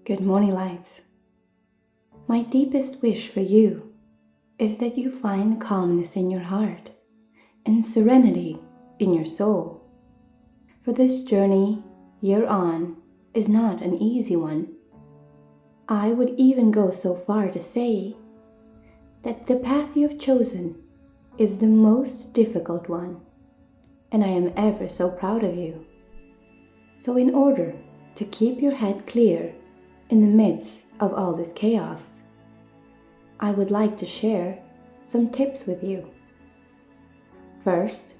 Good morning, lights. My deepest wish for you is that you find calmness in your heart and serenity in your soul. For this journey you're on is not an easy one. I would even go so far to say that the path you've chosen is the most difficult one, and I am ever so proud of you. So in order to keep your head clear in the midst of all this chaos, I would like to share some tips with you. First,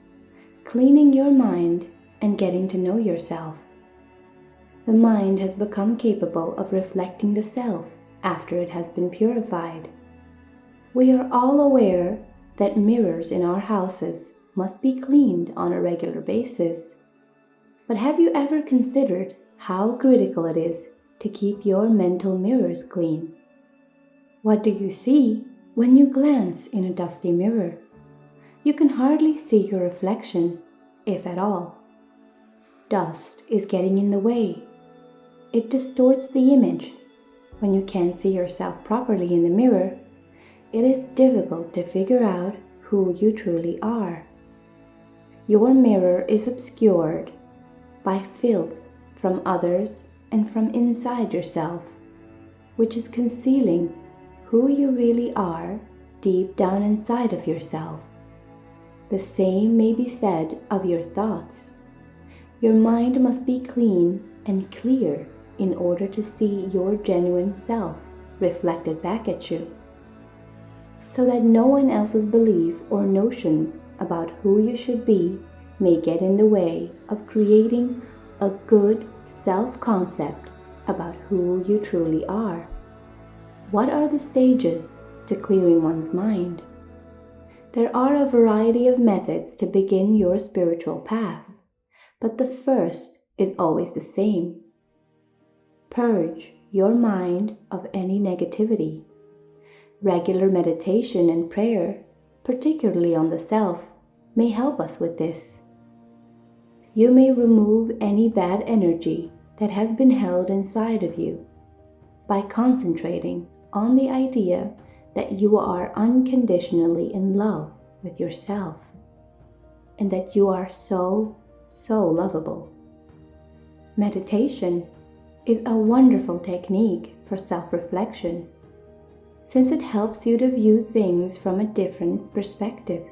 cleaning your mind and getting to know yourself. The mind has become capable of reflecting the self after it has been purified. We are all aware that mirrors in our houses must be cleaned on a regular basis. But have you ever considered how critical it is to keep your mental mirrors clean? What do you see when you glance in a dusty mirror? You can hardly see your reflection, if at all. Dust is getting in the way. It distorts the image. When you can't see yourself properly in the mirror, it is difficult to figure out who you truly are. Your mirror is obscured by filth from others and from inside yourself, which is concealing who you really are deep down inside of yourself. The same may be said of your thoughts. Your mind must be clean and clear in order to see your genuine self reflected back at you, so that no one else's belief or notions about who you should be may get in the way of creating a good self-concept about who you truly are. What are the stages to clearing one's mind? There are a variety of methods to begin your spiritual path, but the first is always the same. Purge your mind of any negativity. Regular meditation and prayer, particularly on the self, may help us with this. You may remove any bad energy that has been held inside of you by concentrating on the idea that you are unconditionally in love with yourself and that you are so lovable. Meditation is a wonderful technique for self-reflection, since it helps you to view things from a different perspective,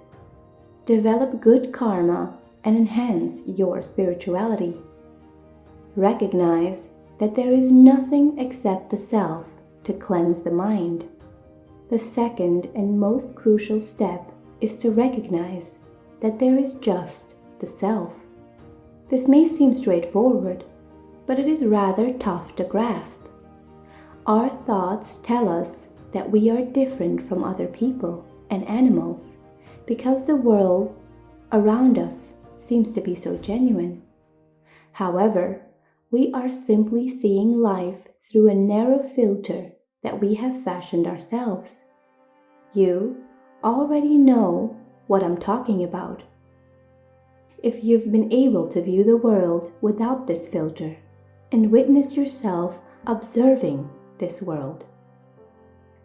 develop good karma, and enhance your spirituality. Recognize that there is nothing except the self to cleanse the mind. The second and most crucial step is to recognize that there is just the self. This may seem straightforward, but it is rather tough to grasp. Our thoughts tell us that we are different from other people and animals because the world around us seems to be so genuine. However, we are simply seeing life through a narrow filter that we have fashioned ourselves. You already know what I'm talking about. If you've been able to view the world without this filter and witness yourself observing this world.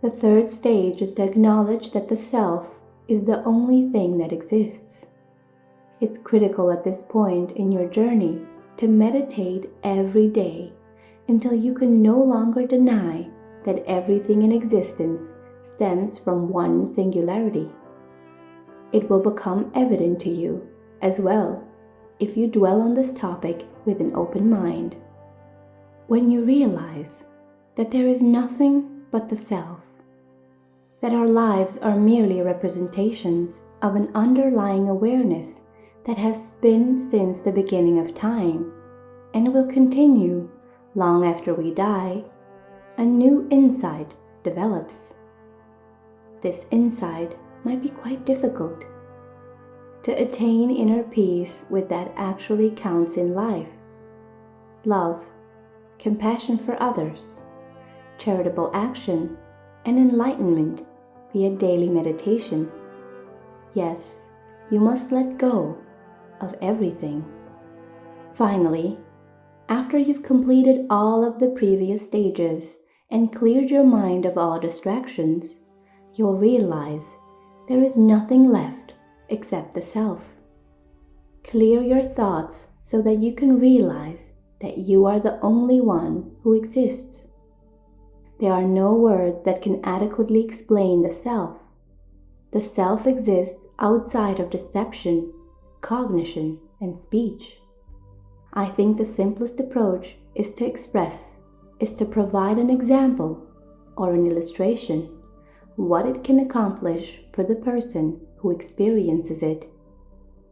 The third stage is to acknowledge that the self is the only thing that exists. It's critical at this point in your journey to meditate every day until you can no longer deny that everything in existence stems from one singularity. It will become evident to you as well if you dwell on this topic with an open mind. When you realize that there is nothing but the self, that our lives are merely representations of an underlying awareness that has been since the beginning of time and will continue long after we die, a new insight develops. This insight might be quite difficult. To attain inner peace with that actually counts in life. Love, compassion for others, charitable action, and enlightenment via daily meditation. Yes, you must let go of everything. Finally, After you've completed all of the previous stages and cleared your mind of all distractions, you'll realize there is nothing left except the self. Clear your thoughts so that you can realize that you are the only one who exists. There are no words that can adequately explain the self. The self exists outside of deception, cognition, and speech. I think the simplest approach is to provide an example or an illustration, what it can accomplish for the person who experiences it.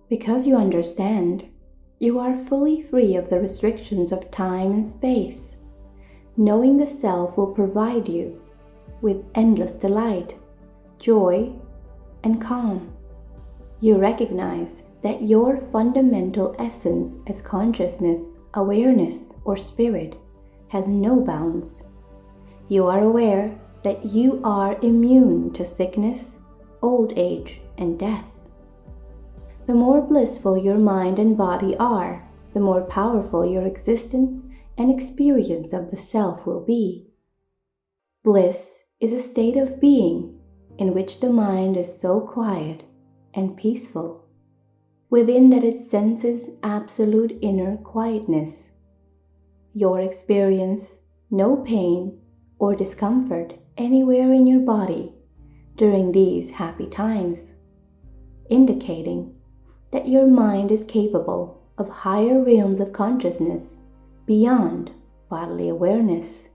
Because you understand, you are fully free of the restrictions of time and space. Knowing the self will provide you with endless delight, joy, and calm. You recognize that your fundamental essence as consciousness, awareness, or spirit has no bounds. You are aware that you are immune to sickness, old age, and death. The more blissful your mind and body are, the more powerful your existence and experience of the self will be. Bliss is a state of being in which the mind is so quiet and peaceful. Within that it senses absolute inner quietness. Your experience no pain or discomfort anywhere in your body during these happy times, indicating that your mind is capable of higher realms of consciousness beyond bodily awareness,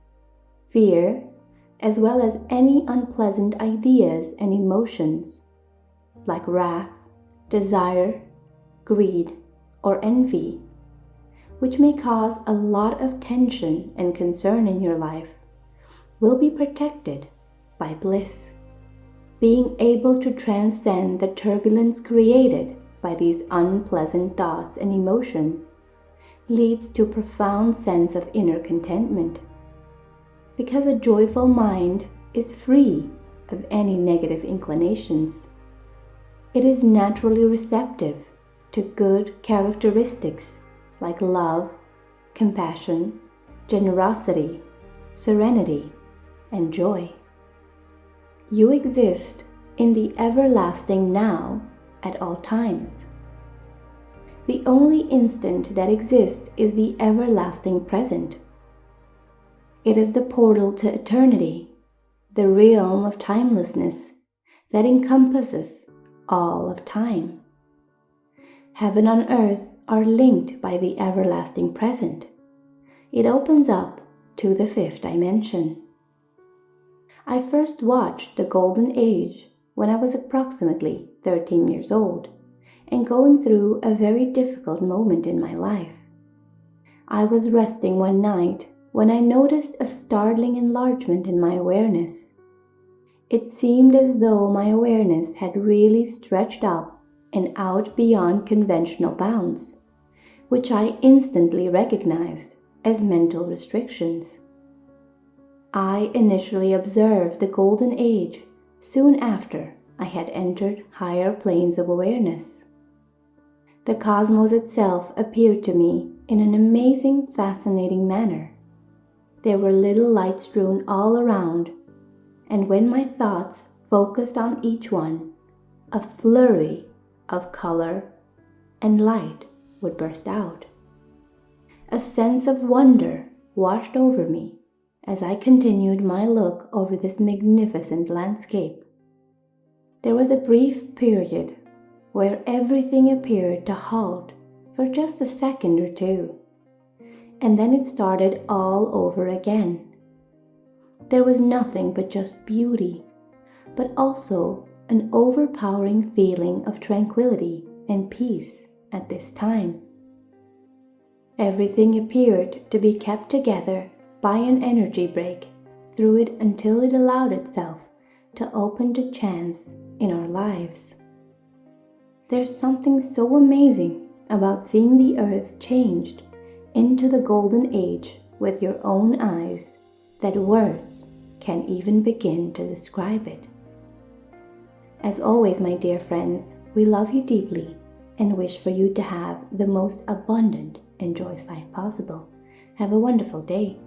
fear, as well as any unpleasant ideas and emotions like wrath, desire, greed, or envy, which may cause a lot of tension and concern in your life, will be protected by bliss. Being able to transcend the turbulence created by these unpleasant thoughts and emotions leads to a profound sense of inner contentment. Because a joyful mind is free of any negative inclinations. It is naturally receptive to good characteristics like love, compassion, generosity, serenity, and joy. You exist in the everlasting now at all times. The only instant that exists is the everlasting present. It is the portal to eternity, the realm of timelessness that encompasses all of time. Heaven and earth are linked by the everlasting present. It opens up to the fifth dimension. I first watched the Golden Age when I was approximately 13 years old and going through a very difficult moment in my life. I was resting one night when I noticed a startling enlargement in my awareness. It seemed as though my awareness had really stretched up and out beyond conventional bounds, which I instantly recognized as mental restrictions. I initially observed the Golden Age soon after I had entered higher planes of awareness. The cosmos itself appeared to me in an amazing, fascinating manner. There were little lights strewn all around, and when my thoughts focused on each one, a flurry of color and light would burst out. A sense of wonder washed over me as I continued my look over this magnificent landscape. There was a brief period where everything appeared to halt for just a second or two, and then it started all over again. There was nothing but just beauty, but also an overpowering feeling of tranquility and peace at this time. Everything appeared to be kept together by an energy break through it until it allowed itself to open to chance in our lives. There's something so amazing about seeing the earth changed into the Golden Age with your own eyes that words can't even begin to describe it. As always, my dear friends, we love you deeply and wish for you to have the most abundant and joyous life possible. Have a wonderful day.